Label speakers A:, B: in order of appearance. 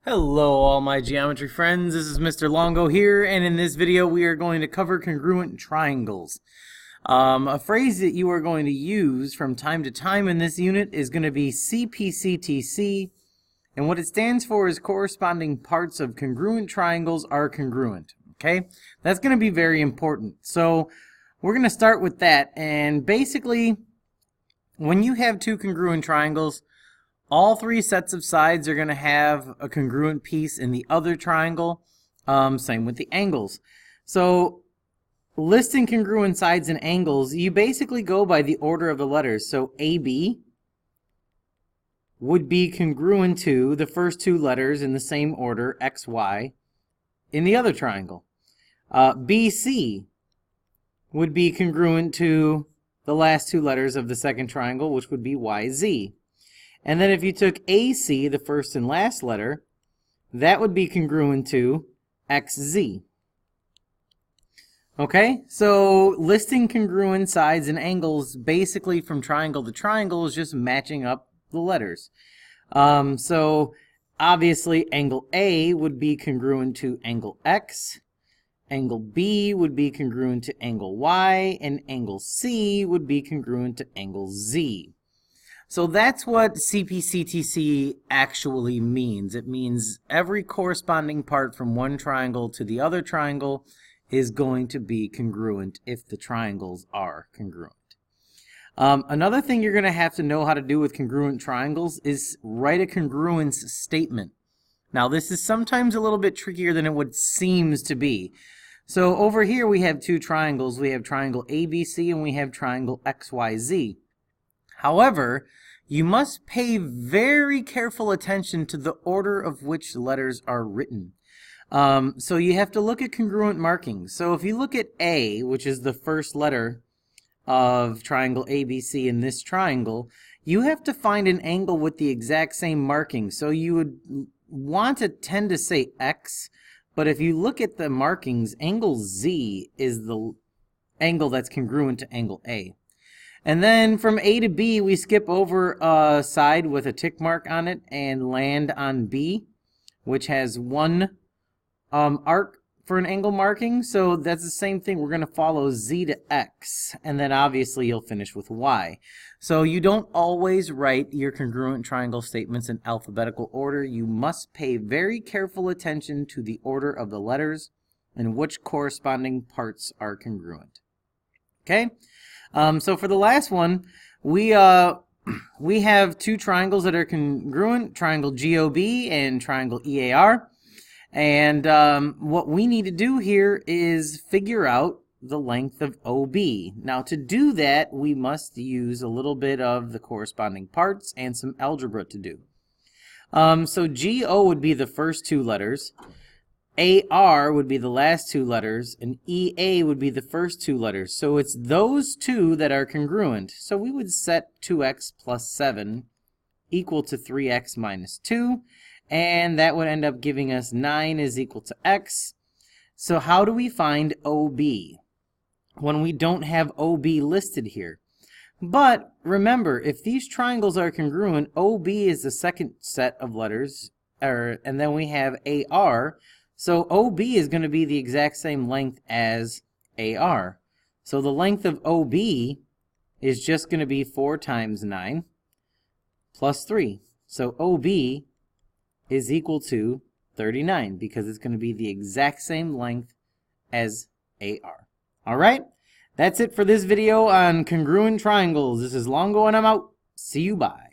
A: Hello all my geometry friends, this is Mr. Longo here, and in this video we are going to cover congruent triangles. A phrase that you are going to use from time to time in this unit is going to be cpctc, and what it stands for is corresponding parts of congruent triangles are congruent. Okay, that's going to be very important. So we're going to start with that, and basically when you have two congruent triangles, all three sets of sides are going to have a congruent piece in the other triangle. Same with the angles. So listing congruent sides and angles, you basically go by the order of the letters. So AB would be congruent to the first two letters in the same order, XY, in the other triangle. BC would be congruent to the last two letters of the second triangle, which would be YZ. And then if you took AC, the first and last letter, that would be congruent to XZ. Okay, so listing congruent sides and angles basically from triangle to triangle is just matching up the letters. So obviously angle A would be congruent to angle X, angle B would be congruent to angle Y, and angle C would be congruent to angle Z. So that's what cpctc actually means. It means every corresponding part from one triangle to the other triangle is going to be congruent if the triangles are congruent. Another thing you're going to have to know how to do with congruent triangles is write a congruence statement. Now this is sometimes a little bit trickier than it would seems to be. So over here we have two triangles. We have triangle ABC and we have triangle XYZ. However, you must pay very careful attention to the order of which letters are written. So you have to look at congruent markings. So if you look at A, which is the first letter of triangle ABC in this triangle, you have to find an angle with the exact same marking. So you would want to tend to say X, but if you look at the markings, angle Z is the angle that's congruent to angle A. And then from A to B, we skip over a side with a tick mark on it and land on B, which has one arc for an angle marking. So that's the same thing. We're going to follow Z to X, and then obviously you'll finish with Y. So you don't always write your congruent triangle statements in alphabetical order. You must pay very careful attention to the order of the letters and which corresponding parts are congruent. Okay? So for the last one, we have two triangles that are congruent, triangle GOB and triangle EAR. And what we need to do here is figure out the length of OB. Now to do that, we must use a little bit of the corresponding parts and some algebra to do. So GO would be the first two letters. AR would be the last two letters, and EA would be the first two letters. So it's those two that are congruent. So we would set 2x plus 7 equal to 3x minus 2, and that would end up giving us 9 is equal to x. So how do we find OB when we don't have OB listed here? But remember, if these triangles are congruent, OB is the second set of letters, and then we have AR. So OB is going to be the exact same length as AR. So the length of OB is just going to be 4 times 9 plus 3. So OB is equal to 39 because it's going to be the exact same length as AR. All right? That's it for this video on congruent triangles. This is Longo and I'm out. See you, bye.